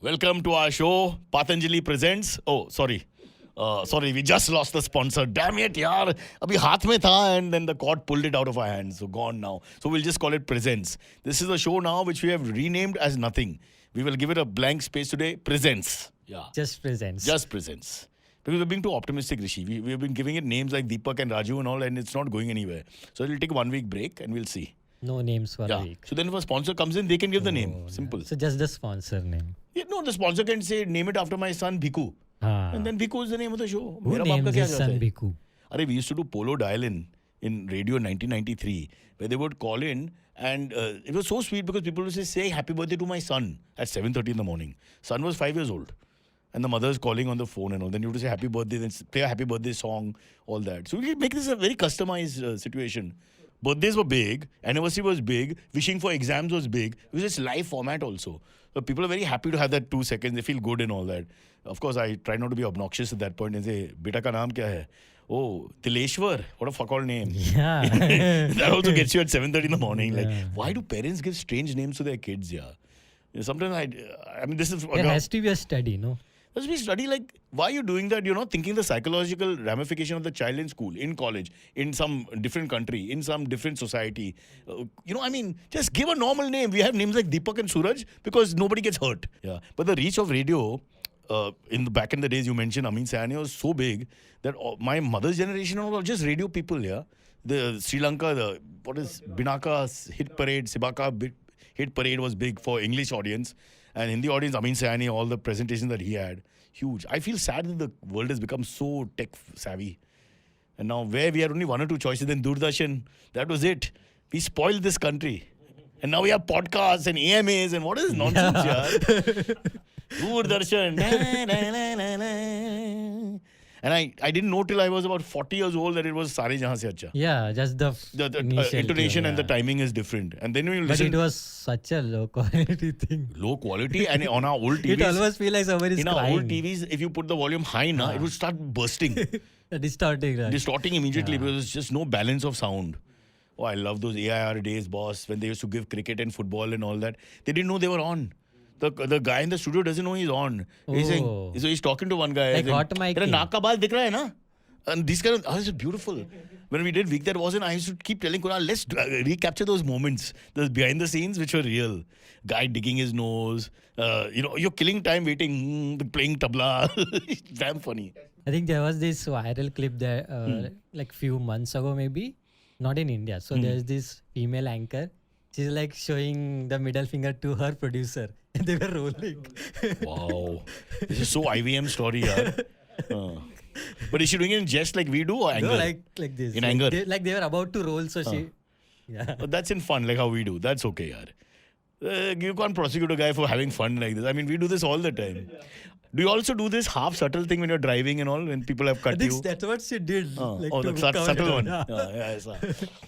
Welcome to our show. Patanjali presents. Oh, sorry. Sorry, we just lost the sponsor. Damn it, yaar. Abhi haath mein tha and then the court pulled it out of our hands. So gone now. So we'll just call it Presents. This is a show now which we have renamed as Nothing. We will give it a blank space today. Presents. Yeah. Just presents. Just Presents. Because we're being too optimistic, Rishi. We've been giving it names like Deepak and Raju and all, and it's not going anywhere. So it'll take 1 week break and we'll see. No names for a Yeah. week. So then if a sponsor comes in, they can give the name. Oh, Simple. So just the sponsor name. Yeah, no, the sponsor can say, name it after my son, Bhiku. Ah. And then Bhiku is the name of the show. Who मेरा बाप का names क्या his जाता son है? Bhiku? Arey, we used to do polo dial-in in radio in 1993, where they would call in, and it was so sweet because people would say happy birthday to my son at 7:30 in the morning. Son was 5 years old. And the mother is calling on the phone and all. Then you have to say happy birthday, then play a happy birthday song, all that. So we make this a very customized situation. Birthdays were big, anniversary was big, wishing for exams was big. It was just live format also. So people are very happy to have that 2 seconds. They feel good and all that. Of course, I try not to be obnoxious at that point and say, beta ka naam kya hai? Oh, Tileshwar. What a fuck all name. Yeah. That also gets you at 7:30 in the morning. Like, Yeah. why do parents give strange names to their kids? Yeah. Sometimes I mean, this is. There has to be a study, no? As we study, like, why are you doing that? You're not thinking the psychological ramification of the child in school, in college, in some different country, in some different society. I mean, just give a normal name. We have names like Deepak and Suraj because nobody gets hurt. Yeah. But the reach of radio, back in the days, you mentioned Amin Sayani was so big that my mother's generation were just radio people. Yeah. The Sri Lanka, Binaka hit parade, Sibaka hit parade was big for English audience. And Hindi audience, Amin Sayani, all the presentations that he had, huge. I feel sad that the world has become so tech savvy. And now where we had only 1 or 2 choices, then Doordarshan, that was it. We spoiled this country. And now we have podcasts and AMAs and what is this nonsense, yaar? Doordarshan. Na, na, na, na, na. And I didn't know till I was about 40 years old that it was Sare Jahan Se Acha. Yeah, just the, The initial intonation tune, and the yeah. timing is different. And then when you But listen, it was such a low quality thing. low quality, and on our old TVs, It almost feels like somebody is in our crying. old TVs, if you put the volume high, it would start bursting, Distorting, right? distorting immediately because there's just no balance of sound. Oh, I love those AIR days, boss, when they used to give cricket and football and all that. They didn't know they were on. The guy in the studio doesn't know he's on. He's saying, Oh. so he's talking to one guy. Like saying, hot mic "Tera thing." naak ka baal dikh raha hai na?" And this kind of, this is beautiful. When we did Week That Wasn't, I used to keep telling Kunal, let's recapture those moments, those behind the scenes which were real. Guy digging his nose, you're killing time waiting, playing tabla. Damn funny. I think there was this viral clip there, like few months ago maybe, not in India. So there's this female anchor. She's like showing the middle finger to her producer. And they were rolling. Wow. This is so IVM story, yaar. But is she doing it in jest like we do or anger? No, like this. In like anger? They were about to roll, so she... Yeah. But that's in fun, like how we do. That's okay, yaar. You can't prosecute a guy for having fun like this. I mean, we do this all the time. Do you also do this half subtle thing when you're driving and all, when people have I cut think you? that's what she did. Like Oh, to the cover subtle it one. up. Yeah, I saw.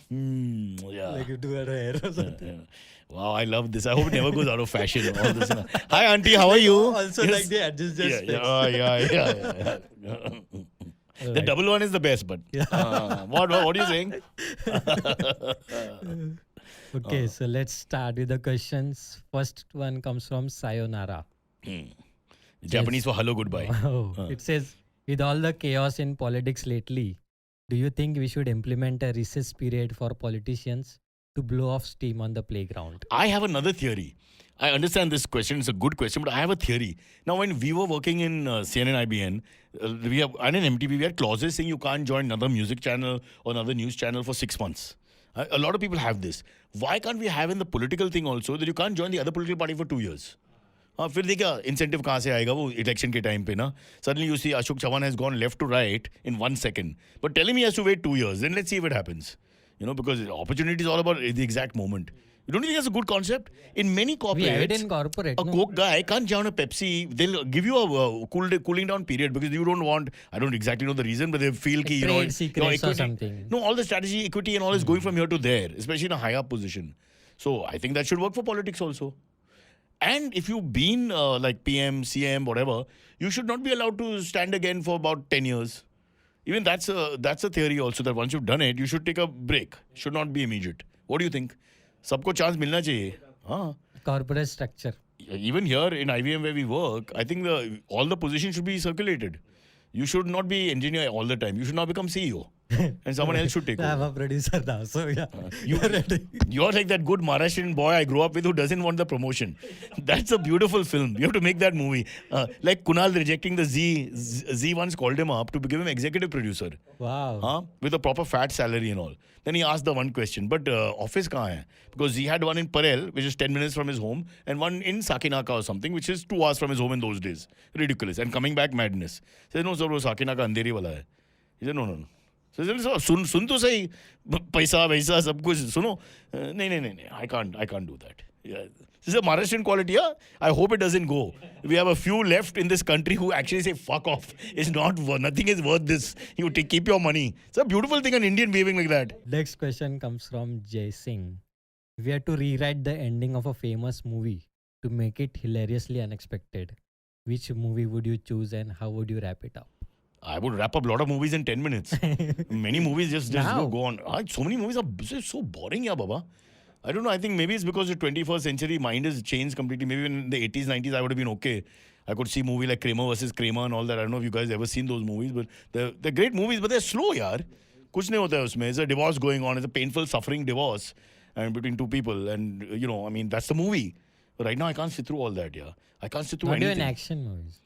Yeah. Like to her hair or something. Yeah. Wow, I love this. I hope it never goes out of fashion. All this. Hi, auntie. How are you? Also, Yes. like they adjust their Yeah, specs. yeah. The double one is the best, but what are you saying? Okay, so let's start with the questions. First one comes from Sayonara. Japanese for hello, goodbye. Oh, it says, with all the chaos in politics lately, do you think we should implement a recess period for politicians to blow off steam on the playground? I have another theory. I understand this question. It's a good question, but I have a theory. Now, when we were working in CNN IBN, and in MTV, we had clauses saying you can't join another music channel or another news channel for 6 months. A lot of people have this. Why can't we have in the political thing also that you can't join the other political party for 2 years? फिर देखा incentive कहाँ से आएगा वो election के time पे ना suddenly you see Ashok Chavan has gone left to right in 1 second but tell him he has to wait 2 years then let's see if it happens because opportunity is all about the exact moment. You don't think that's a good concept? In many We have it corporates, in corporate. a no? Coke guy can't join a Pepsi. They'll give you a cooling down period because you don't want, I don't exactly know the reason, but they feel ki, Trade secrets or something. No, all the strategy, equity and all is going from here to there, especially in a higher position. So I think that should work for politics also. And if you've been like PM, CM, whatever, you should not be allowed to stand again for about 10 years. Even that's a theory also, that once you've done it, you should take a break. Should not be immediate. What do you think? सबको chance मिलना चाहिए. हाँ. Corporate structure. Even here in IVM where we work, I think all the positions should be circulated. You should not be engineer all the time. You should now become CEO. And someone else should take I'm over. a producer now, so yeah. You- You're ready. You're like that good Maharashtrian boy I grew up with who doesn't want the promotion. That's a beautiful film. You have to make that movie. Like Kunal rejecting the Z once called him up to give him executive producer. Wow. With a proper fat salary and all. Then he asked the one question, but office kahan hai? Because he had one in Parel, which is 10 minutes from his home, and one in Sakinaka or something, which is 2 hours from his home in those days. Ridiculous. And coming back, madness. He said, no, sir, wo Sakinaka andheri wala hai. He said, no. So he said, सुन तो सही, पैसा वैसा सब कुछ सुनो. नहीं, I can't do that. Yeah. This is a Maharashtrian quality, yeah? I hope it doesn't go. We have a few left in this country who actually say, fuck off. It's not nothing is worth this. You keep your money. It's a beautiful thing, an Indian behaving like that. Next question comes from Jay Singh. If we had to rewrite the ending of a famous movie to make it hilariously unexpected, which movie would you choose and how would you wrap it up? I would wrap up a lot of movies in 10 minutes. Many movies just Now? go on. So many movies are so boring, yeah, Baba. I don't know. I think maybe it's because the 21st century mind has changed completely. Maybe in the 80s, 90s, I would have been okay. I could see movie like Kramer versus Kramer and all that. I don't know if you guys ever seen those movies, but they're great movies, but they're slow, yaar. Kuch nahi hota hai usme. There's a divorce going on. It's a painful, suffering divorce and between two people. And, I mean, that's the movie. But right now, I can't sit through all that, yeah. I can't sit through Not anything. even action movies.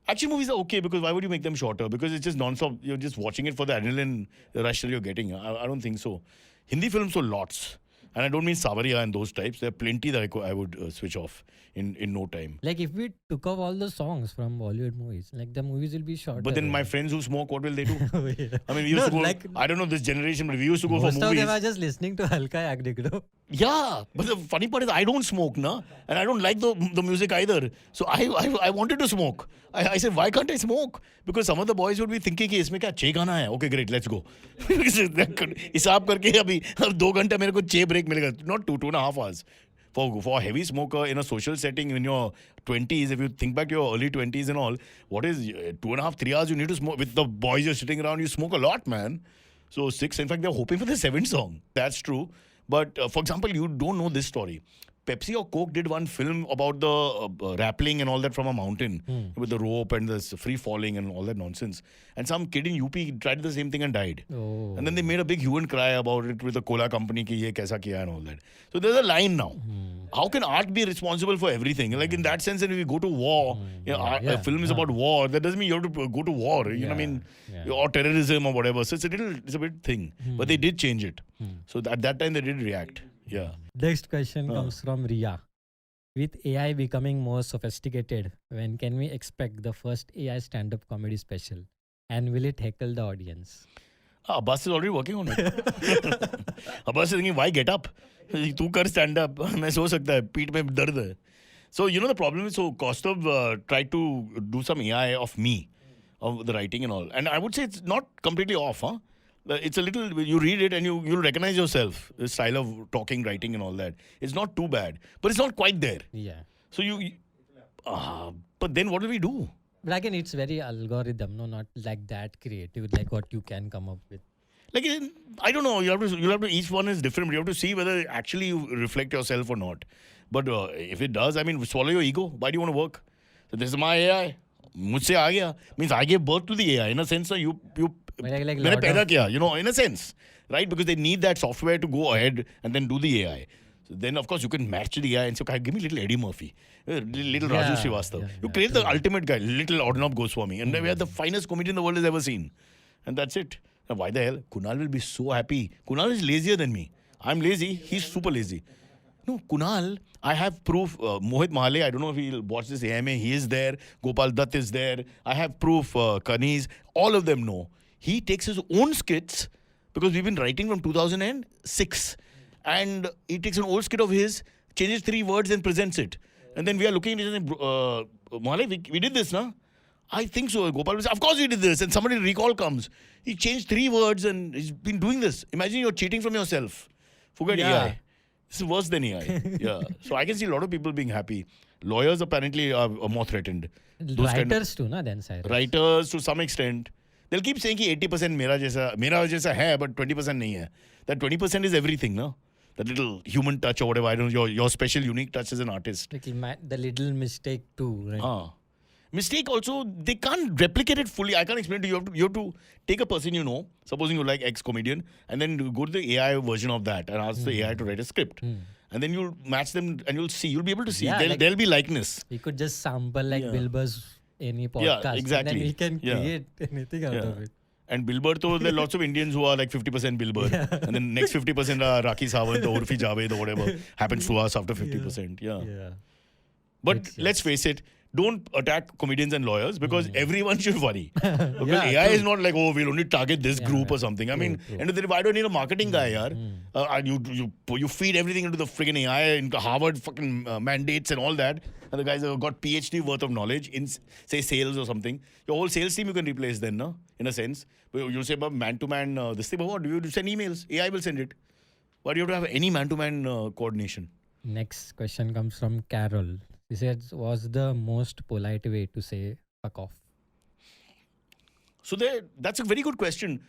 Action movies are okay because why would you make them shorter? Because it's just non-stop. You're just watching it for the adrenaline rush that you're getting. I don't think so. Hindi films are lots. And I don't mean Savaria and those types. There are plenty that I would switch off in no time. Like if we took off all the songs from Bollywood movies, like the movies will be shorter. But then my friends who smoke, what will they do? Oh, yeah. I mean, we used No, to go, like- I don't know this generation, but we used to go for Most of movies. them are just listening to Halka Yagnikdo. Yeah, but the funny part is I don't smoke, na, and I don't like the music either. So I wanted to smoke. I said, why can't I smoke? Because some of the boys would be thinking कि इसमें क्या चे गाना है? Okay, great, let's go. हिसाब करके अभी 2 घंटे मेरे को चे break मिलेगा. Not 2.5 hours. For a heavy smoker in a social setting in your 20s, if you think back to your early 20s and all, what is 2.5, 3 hours you need to smoke? With the boys you're sitting around, you smoke a lot, man. So 6, in fact, they're hoping for the 7th song. That's true. But for example, you don't know this story. Pepsi or Coke did one film about the rappelling and all that from a mountain with the rope and the free falling and all that nonsense. And some kid in UP tried the same thing and died. Oh. And then they made a big hue and cry about it with the cola company ki ye kaisa kiya and all that. So there's a line now. How can art be responsible for everything? Like in that sense, if we go to war, a film is about war. That doesn't mean you have to go to war. You know what I mean? Yeah. Or terrorism or whatever. So it's a bit thing. But they did change it. So at that time they did react. Yeah. Next question comes from Ria. With AI becoming more sophisticated, when can we expect the first AI stand-up comedy special? And will it heckle the audience? Abbas is already working on it. Abbas is thinking, why get up? तू कर stand up. मैं सो सकता है पीठ में दर्द है. So the problem is, so Kaustubh tried to do some AI of me, of the writing and all. And I would say it's not completely off, huh? It's a little, you read it and you'll recognize yourself, the style of talking, writing and all that. It's not too bad, but it's not quite there. Yeah. So but then what do we do? But again, it's very algorithm, no, not like that creative, like what you can come up with. Like, I don't know, you'll have to, each one is different. You have to see whether actually you reflect yourself or not. But if it does, I mean, swallow your ego. Why do you want to work? So this is my AI. मुझसे आ गया. Means I gave birth to the AI. In a sense, you Like मैंने lot पैदा of- किया, in a sense. Right? Because they need that software to go ahead and then do the AI. So then, of course, you can match the AI and say, okay, give me little Eddie Murphy, little Raju Yeah, Srivastava. yeah, You yeah, create the ultimate guy, little Arnab Goswami. And then we have the finest comedian the world has ever seen. And that's it. Now, why the hell? Kunal will be so happy. Kunal is lazier than me. I'm lazy. He's super lazy. No, Kunal, I have proof. Mohit Mahale, I don't know if he'll watch this AMA. He is there. Gopal Dutt is there. I have proof. Kaniz, all of them know. He takes his own skits because we've been writing from 2006. And he takes an old skit of his, changes 3 words and presents it. And then we are looking at it and saying, Mahale, we did this, na? I think so. Gopal will say, of course we did this. And somebody recall comes. He changed 3 words and he's been doing this. Imagine you're cheating from yourself. Forget Yeah. AI. This is worse than AI. Yeah. So I can see a lot of people being happy. Lawyers apparently are more threatened. Those kind of- Writers too, na, then, Cyrus? writers to some extent. they'll keep saying कि 80% मेरा जैसा है, but 20% नहीं है. That 20% is everything, no? That little human touch or whatever. I don't know, your special, unique touch as an artist. The little mistake too, right? Mistake also, they can't replicate it fully. I can't explain to you. You have to take a person you know, supposing you like ex-comedian, and then go to the AI version of that and ask the AI to write a script. And then you'll match them and you'll see. You'll be able to see. Yeah, There'll be likeness. We could just sample like Bill Burr's any podcast. Yeah, exactly. And then we can create anything out of it. And Bill Burr, though, there are lots of Indians who are like 50% Bill Burr. And then next 50% are Rakhi Sawant or Urfi Javed or whatever happens to us after 50%. Yeah. But let's face it, don't attack comedians and lawyers because everyone should worry. Because AI is not like, oh, we'll only target this group or something. I mean, end of the day, why do I need a marketing guy, yaar? You feed everything into the friggin' AI, into Harvard fucking mandates and all that. And the guys have got PhD worth of knowledge in, say, sales or something. Your whole sales team you can replace then, no? In a sense. But you'll say about man-to-man, this thing, but what? You send emails. AI will send it. Why do you have to have any man-to-man coordination? Next question comes from Carol. She said, what's the most polite way to say fuck off? So that's a very good question.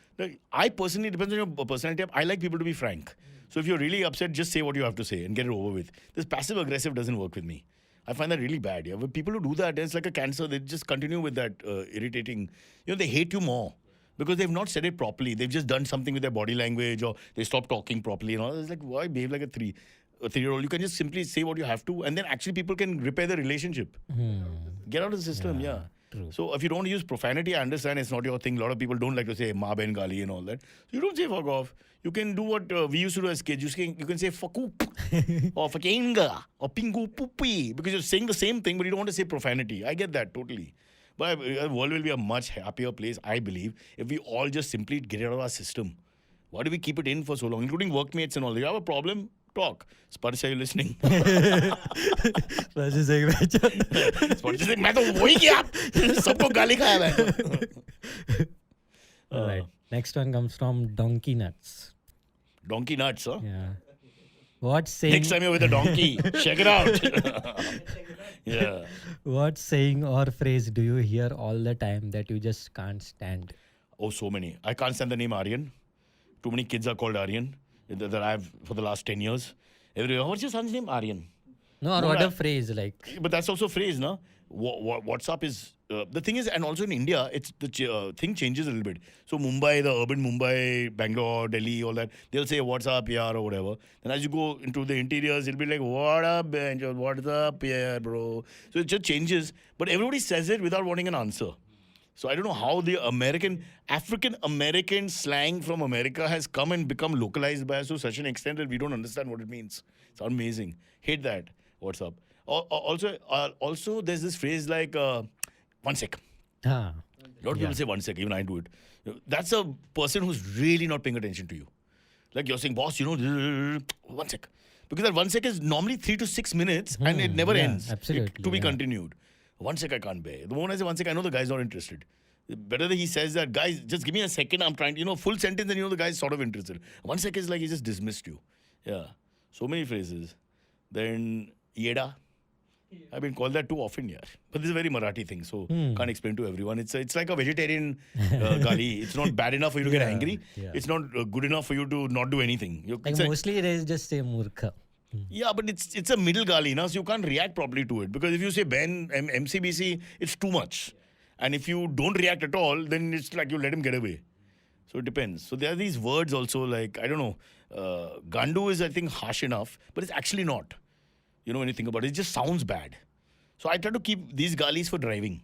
I personally, depends on your personality, I like people to be frank. So if you're really upset, just say what you have to say and get it over with. This passive-aggressive doesn't work with me. I find that really bad. Yeah? When people who do that, it's like a cancer. They just continue with that irritating. They hate you more because they've not said it properly. They've just done something with their body language or they stop talking properly and all. It's like, why behave like a three-year-old? You can just simply say what you have to and then actually people can repair the relationship. Get out of the system, yeah. True. So if you don't use profanity, I understand it's not your thing. A lot of people don't like to say ma ben gali and all that. So you don't say fuck off. You can do what we used to do as kids. You can say fuck oop or fuckinga or pingu poopi because you're saying the same thing but you don't want to say profanity. I get that totally. But the world will be a much happier place, I believe, if we all just simply get it out of our system. Why do we keep it in for so long, including workmates and all? You have a problem? Talk. Sparsh, are you listening? Sparsh is saying, Sparsh is saying, मैं तो वही किया, सबको गाली खाया मैं. Alright. Next one comes from Donkey Nuts. Donkey Nuts, huh? Yeah. What saying? Next time you're with a donkey, check it out. Yeah. What saying or phrase do you hear all the time that you just can't stand? Oh, so many. I can't stand the name Aryan. Too many kids are called Aryan that I've for the last 10 years. Everywhere, what's your son's name? Aryan. No, or what a phrase like. But that's also a phrase, no? WhatsApp is the thing is, and also in India, it's the thing changes a little bit. So Mumbai, the urban Mumbai, Bangalore, Delhi, all that, they'll say what's up, yaar, or whatever. Then as you go into the interiors, it'll be like what up, bench, or what's up, yeah, bro. So it just changes, but everybody says it without wanting an answer. So I don't know how the African-American slang from America has come and become localized by us to such an extent that we don't understand what it means. It's amazing. Hate that. What's up? Also, there's this phrase like, 1 sec. A lot of people say 1 sec, even I do it. That's a person who's really not paying attention to you. Like you're saying, boss, 1 sec. Because that 1 sec is normally 3 to 6 minutes and it never ends. Absolutely. To be continued. 1 sec I can't bear. The moment I say 1 sec, I know the guy's not interested. Better that he says that, guys, just give me a second, I'm trying, full sentence and the guy's sort of interested. 1 sec is like he just dismissed you. Yeah. So many phrases. Then, yeda. I've been called that too often, yeah. But this is a very Marathi thing, so can't explain to everyone. It's like a vegetarian gali. It's not bad enough for you to get angry. Yeah. It's not good enough for you to not do anything. Mostly they just say murkha. Yeah, but it's a middle gali, so you can't react properly to it. Because if you say Ben, MCBC, it's too much. And if you don't react at all, then it's like you let him get away. So it depends. So there are these words also like, I don't know, Gandu is, I think, harsh enough, but it's actually not. When you think about it, it just sounds bad. So I try to keep these galis for driving.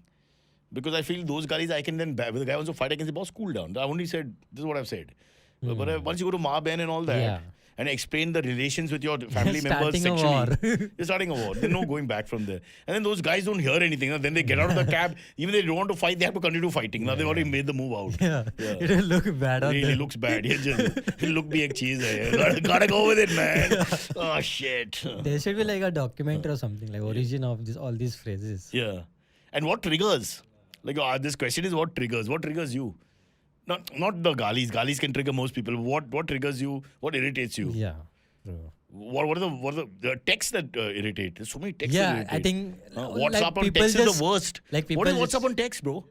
Because I feel those galis I can then, when the guy wants to fight, I can say, boss, cool down. I only said, this is what I've said. But once you go to Ma Ben and all that, and explain the relations with your family members sexually. You're starting a war. There's no going back from there. And then those guys don't hear anything. Then they get out of the cab. Even if they don't want to fight, they have to continue fighting. Now they've already made the move out. Yeah. It will look bad on really them. Looks bad. Look bhi ek cheez hai. Gotta go with it, man. Oh, shit. There should be like a documentary or something, like origin of all these phrases. Yeah. And what triggers? Like this question is what triggers? What triggers you? Not the galis. Galis can trigger most people. What triggers you? What irritates you? Yeah. True. What are the texts that irritate? There's so many texts that irritate. I think WhatsApp like on text is the worst. Like what is WhatsApp on text, bro?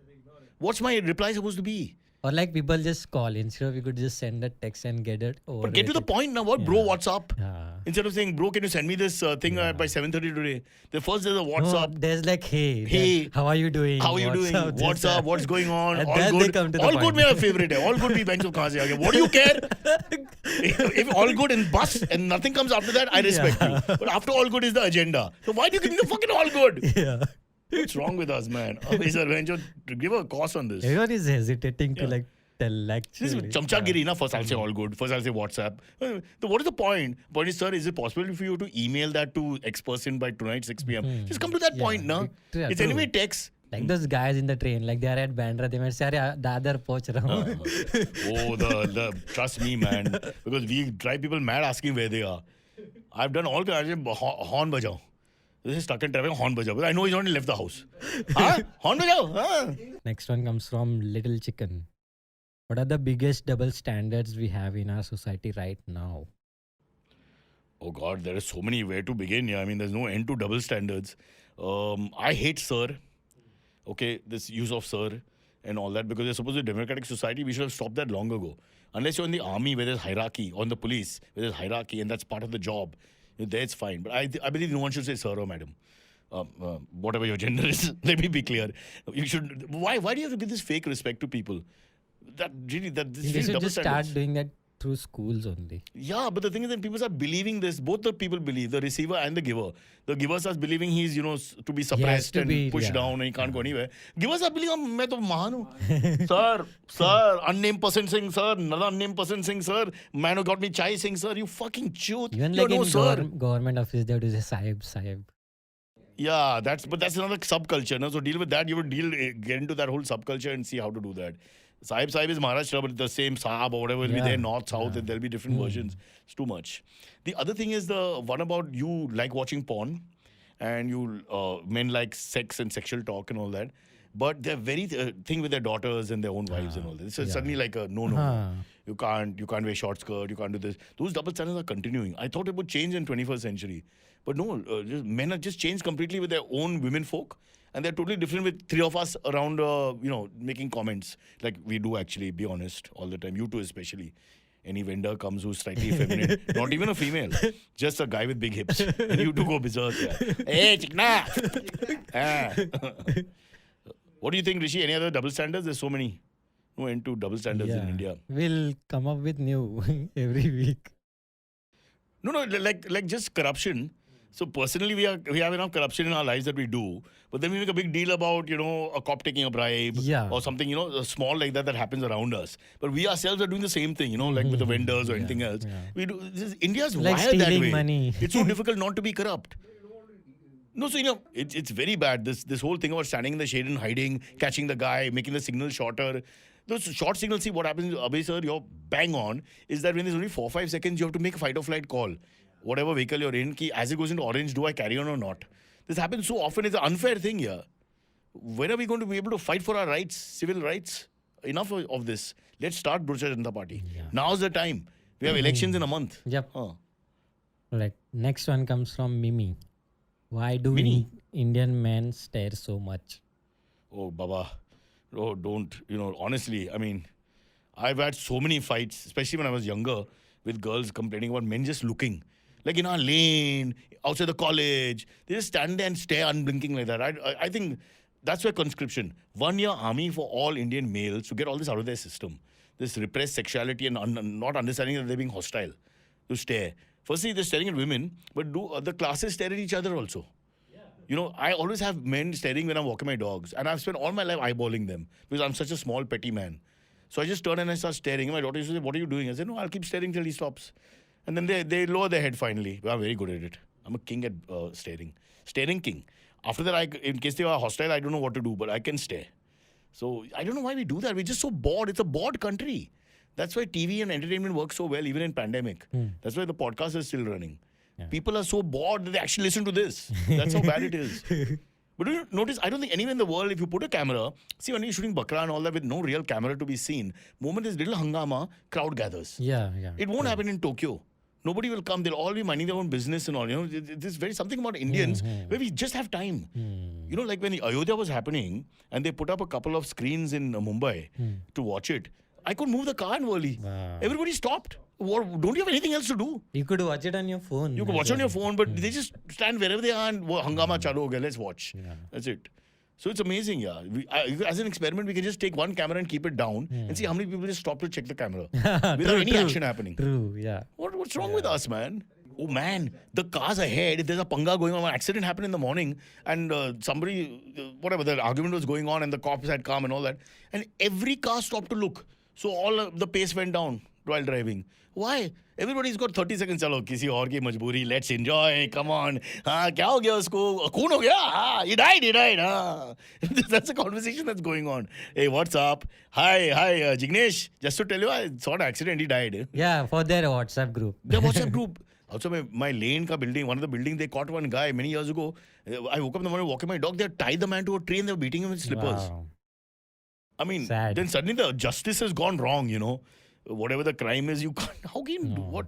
What's my reply supposed to be? Or like people just call instead of you could just send a text and get it over. But get to with the it. point now. What, bro? What's up? Yeah. Instead of saying, bro, can you send me this thing by 7:30 today? The first there's a what's No, up. there's like, hey, Hey, how are you doing? How are you doing? Up, What's this, up? that. What's going on? And All then good. they come to the All good, point. my favorite. All good, be bench of kahan se aa gaya. What do you care? if all good and bus and nothing comes after that, I respect you. But after all good is the agenda. So why do you give me the fucking all good? Yeah. What's wrong with us, man? Sir, Venture, give a course on this. Everyone is hesitating to like tell This is actually. chamchagiri, na? First I'll say all good. First I'll say WhatsApp. So what is the point? Point is, sir, is it possible for you to email that to X person by tonight 6 p.m.? Just come to that point, na? Yeah, It's true. anyway text. Like those guys in the train, like they are at Bandra, they might say, "Arey, Dadar poch raha hu." Oh, the trust me, man. Because we drive people mad asking where they are. I've done all kinds of horn bajao. This is stuck in traffic, horn bajao. I know he's not left the house. Huh? Horn bajao? Huh? Next one comes from Little Chicken. What are the biggest double standards we have in our society right now? Oh God, there are so many where to begin. Yeah, I mean, there's no end to double standards. I hate sir. Okay, this use of sir and all that because they're supposed to be a democratic society. We should have stopped that long ago. Unless you're in the army where there's hierarchy, or in the police where there's hierarchy, and that's part of the job. There it's fine. But I believe no one should say sir or madam. Whatever your gender is, let me be clear. You should. Why do you have to give this fake respect to people? This They feels should double just standards. start doing that through schools only. Yeah, but the thing is that people are believing this. Both the people believe, the receiver and the giver. The giver starts believing he's, to be suppressed to and be- pushed yeah. down and he can't go anywhere. Givers are believing, मैं तो महान हूँ. Sir, unnamed person saying sir, another unnamed person saying sir, man who got me chai saying sir, you fucking chute. Even You're like in no sir. government office, they have to say sahib. Yeah, that's another subculture. No? So deal with that. You would get into that whole subculture and see how to do that. Sahib is Maharashtra, but the same Sahab or whatever will be there, north, south, and there'll be different versions. It's too much. The other thing is the one about you like watching porn and you men like sex and sexual talk and all that. But they're very thing with their daughters and their own wives and all that. It's suddenly like a no. You can't wear short skirt, you can't do this. Those double standards are continuing. I thought it would change in 21st century. But no, men are just changed completely with their own women folk. And they're totally different with three of us around, making comments. Like we do actually, be honest, all the time. You two especially. Any vendor comes who's slightly feminine, not even a female, just a guy with big hips. And you two go berserk. Yeah. Hey, chikna! Ah. What do you think, Rishi? Any other double standards? There's so many. No end to double standards in India. We'll come up with new every week. No, like just corruption. So personally, we have enough corruption in our lives that we do, but then we make a big deal about a cop taking a bribe or something small like that happens around us. But we ourselves are doing the same thing, like with the vendors or anything else. Yeah. We do. India's Like wired that stealing way. money. It's so difficult not to be corrupt. No, so it's very bad. This whole thing about standing in the shade and hiding, catching the guy, making the signal shorter. Those short signals, see what happens, Abhay sir, you're bang on, is that when there's only 4 or 5 seconds, you have to make a fight or flight call. Whatever vehicle you're in, as it goes into orange, do I carry on or not? This happens so often, it's an unfair thing here. When are we going to be able to fight for our rights, civil rights? Enough of this. Let's start Bharatiya Janata Party. Yeah. Now's the time. We have elections in a month. Yep. Huh. Right. Next one comes from Mimi. Why do Mimi? Indian men stare so much? Oh, Baba. Oh, don't. Honestly, I mean, I've had so many fights, especially when I was younger, with girls complaining about men just looking. Like in our lane, outside the college, they just stand there and stare unblinking like that. I think that's where conscription. 1 year army for all Indian males to get all this out of their system. This repressed sexuality and not understanding that they're being hostile. To stare. Firstly, they're staring at women, but do other classes stare at each other also? I always have men staring when I'm walking my dogs. And I've spent all my life eyeballing them because I'm such a small, petty man. So I just turn and I start staring. And my daughter used to say, what are you doing? I said, no, I'll keep staring till he stops. And then they lower their head finally. I'm very good at it. I'm a king at staring. Staring king. After that, in case they are hostile, I don't know what to do, but I can stare. So I don't know why we do that. We're just so bored. It's a bored country. That's why TV and entertainment work so well, even in pandemic. That's why the podcast is still running. Yeah. People are so bored that they actually listen to this. That's how bad it is. But do you notice, I don't think anywhere in the world, if you put a camera, see when you're shooting Bakra and all that with no real camera to be seen, moment is little hangama, crowd gathers. Yeah. It won't happen in Tokyo. Nobody will come. They'll all be minding their own business and all. There's very something about Indians where we just have time. Like when Ayodhya was happening and they put up a couple of screens in Mumbai to watch it. I could move the car in Worli. Wow. Everybody stopped. Don't you have anything else to do? You could watch it on your phone. You can as watch on your well. phone, but they just stand wherever they are and hangama chalo ho gaya, let's watch. Yeah. That's it. So it's amazing, yeah. As an experiment, we can just take one camera and keep it down and see how many people just stop to check the camera without True, any true. action happening. True, yeah. What's wrong with us, man? Oh man, the cars ahead. There's a panga going on. An accident happened in the morning, and whatever, the argument was going on, and the cops had come and all that, and every car stopped to look. So all the pace went down while driving. Why? Everybody's got 30 seconds. चलो किसी और की मजबूरी. Let's enjoy. Come on. हाँ क्या हो गया उसको? खून हो गया? हाँ, he died. हाँ. That's a conversation that's going on. Hey, what's up? Hi, Jignesh. Just to tell you, I saw an accident. He died. Yeah, for their WhatsApp group. The WhatsApp group. Also, my lane ka building, one of the buildings, they caught one guy many years ago. I woke up in the morning, walking my dog. They tied the man to a tree and they were beating him with slippers. Wow. I mean, Sad. then suddenly the justice has gone wrong, you know. Whatever the crime is, you can't. How can you do what?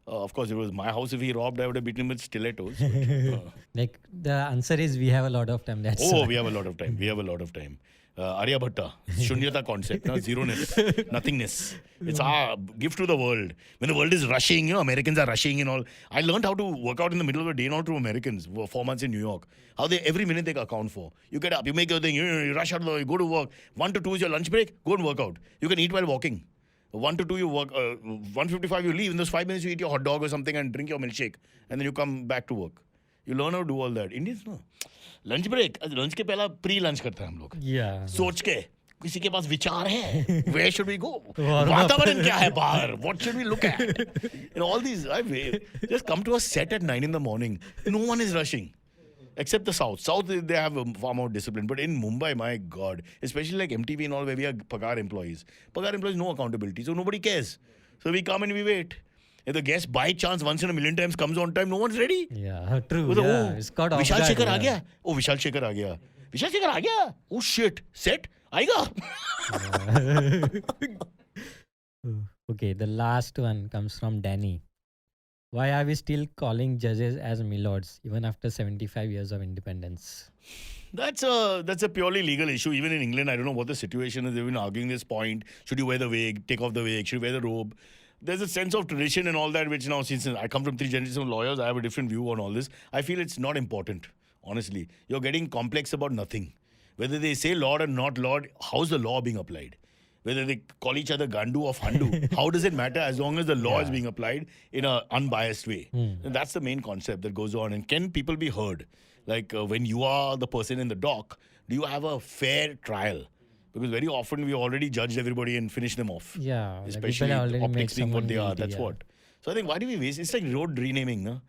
Of course, it was my house. If he robbed, I would have beaten him with stilettos. But, Like the answer is we have a lot of time. That's we have a lot of time. We have a lot of time. Aryabhatta, Shunyata concept, zeroness, nothingness. It's our gift to the world. When the world is rushing, you know, Americans are rushing and all. I learned how to work out in the middle of the day now through Americans. 4 months in New York. How they every minute they account for. You get up, you make your thing, you rush out, you go to work. 1 to 2 is your lunch break. Go and work out. You can eat while walking. 1 to 2 you work. 1:55 you leave. In those 5 minutes you eat your hot dog or something and drink your milkshake, and then you come back to work. You learn how to do all that. Indians no. Lunch break. Lunch के पहला pre lunch करते हैं हम लोग. Yeah. सोच के किसी के पास विचार है. Where should we go? Warm up. वातावरण क्या है बाहर? What should we look at? You know all these. Just come to a set at 9 in the morning. No one is rushing. Except the South. South, they have far more discipline. But in Mumbai, my God, especially like MTV and all, where we are Pagar employees, no accountability. So nobody cares. So we come and we wait. If the guest by chance once in a million times comes on time, no one's ready. Yeah, true. वो तो, Yeah. oh, It's called off Vishal guard, Shekhar uh yeah. गया. Oh, Vishal Shekhar आ गया. विशाल शेखर आ गया. Oh shit. Set आएगा. Okay, the last one comes from Danny. Why are we still calling judges as milords even after 75 years of independence? That's a purely legal issue. Even in England, I don't know what the situation is. They've been arguing this point. Should you wear the wig? Take off the wig? Should you wear the robe? There's a sense of tradition and all that, which now, since I come from 3 generations of lawyers, I have a different view on all this. I feel it's not important, honestly. You're getting complex about nothing. Whether they say Lord or not Lord, how's the law being applied? Whether they call each other Gandu or Fandu, how does it matter as long as the law is being applied in an unbiased way? And that's the main concept that goes on. And can people be heard? Like when you are the person in the dock, do you have a fair trial? Because very often we already judged everybody and finished them off. Yeah, like Especially people already made optics being what someone they are. guilty, That's yeah. what. So I think why do we waste? It's like road renaming, no?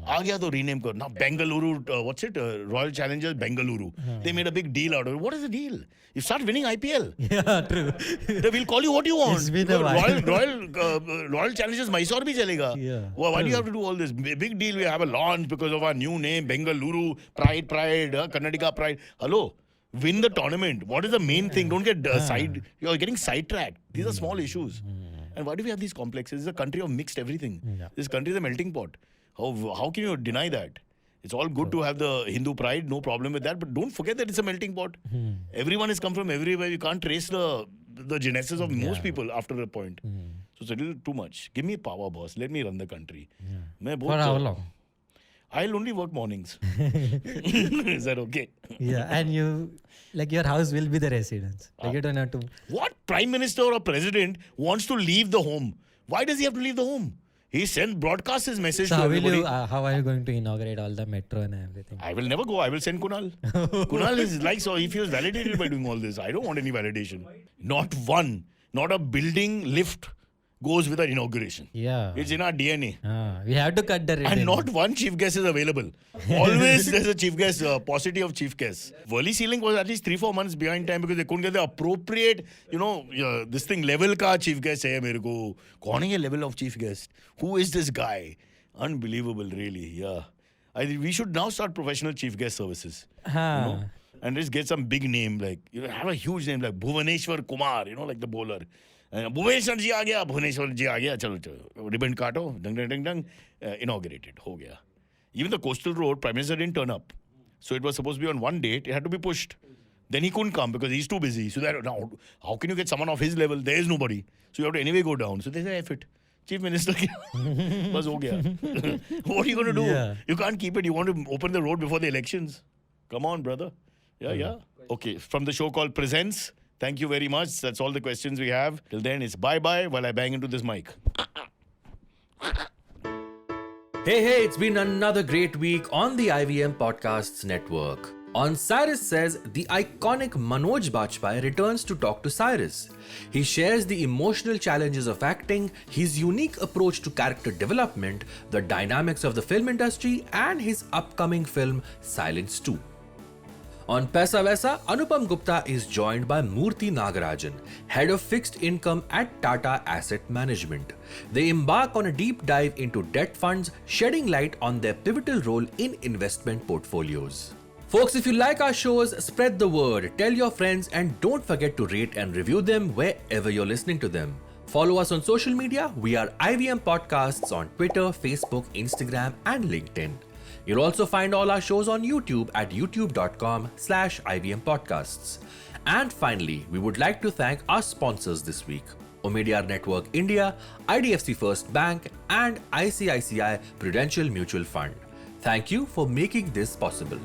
आ गया तो rename कर. Now Bengaluru, what's it? Royal Challengers Bengaluru. They made a big deal out of it. What is the deal? You start winning IPL. Yeah, true. They will call you what you want. It's been a while. Royal Challengers Mysore bhi chalega. Yeah, Well, why do you have to do all this? Big deal. We have a launch because of our new name, Bengaluru Pride, Karnataka Pride. Hello. Win the tournament. What is the main thing? Don't get you're getting sidetracked. These are small issues. And why do we have these complexes? This is a country of mixed everything. Yeah. This country is a melting pot. How can you deny that? It's all good to have the Hindu pride, no problem with that. But don't forget that it's a melting pot. Everyone has come from everywhere. You can't trace the genesis of most people after a point. So it's a little too much. Give me power, boss. Let me run the country. मैं For बहुत- how long? I'll only work mornings. Is that okay? Yeah, and you, like your house will be the residence. Like you don't have to. What prime minister or president wants to leave the home? Why does he have to leave the home? He broadcasts his message So to how will everybody. you? How are you going to inaugurate all the metro and everything? I will never go. I will send Kunal. Kunal is like, so he feels validated by doing all this. I don't want any validation. Not one, not a building lift goes with our inauguration. Yeah. It's in our DNA. We have to cut the ribbon. And not one chief guest is available. Always there's a chief guest, paucity of chief guests. Worli ceiling was at least 3-4 months behind time because they couldn't get the appropriate, this thing, level ka chief guest hai mere ko. Kaun hai ye level of chief guest? Who is this guy? Unbelievable, really, yeah. We should now start professional chief guest services. And just get some big name, like, have a huge name like Bhuvaneshwar Kumar, like the bowler. Bhubaneswar जी आ गया भुवनेश्वर जी आ गया चलो ribbon काटो डंग डंग डंग डंग inaugurated हो गया. Even the coastal road, Prime Minister didn't turn up. So it was supposed to be on one date. It had to be pushed. Then he couldn't come because he's too busy. So that now, how can you get someone of his level? There is nobody. So you have to anyway go down. So they say, F it. Chief Minister, bas ho gaya. What are you going to do? Yeah. You can't keep it. You want to open the road before the elections. Come on, brother. Yeah. Okay, from the show called Presents, thank you very much. That's all the questions we have. Till then, it's bye-bye while I bang into this mic. Hey, it's been another great week on the IVM Podcasts Network. On Cyrus Says, the iconic Manoj Bajpayee returns to talk to Cyrus. He shares the emotional challenges of acting, his unique approach to character development, the dynamics of the film industry, and his upcoming film Silence 2. On Paisa Vaisa, Anupam Gupta is joined by Murthy Nagarajan, head of fixed income at Tata Asset Management. They embark on a deep dive into debt funds, shedding light on their pivotal role in investment portfolios. Folks, if you like our shows, spread the word, tell your friends, and don't forget to rate and review them wherever you're listening to them. Follow us on social media. We are IVM Podcasts on Twitter, Facebook, Instagram, and LinkedIn. You'll also find all our shows on YouTube at youtube.com/IVM Podcasts. And finally, we would like to thank our sponsors this week: Omidyar Network India, IDFC First Bank, and ICICI Prudential Mutual Fund. Thank you for making this possible.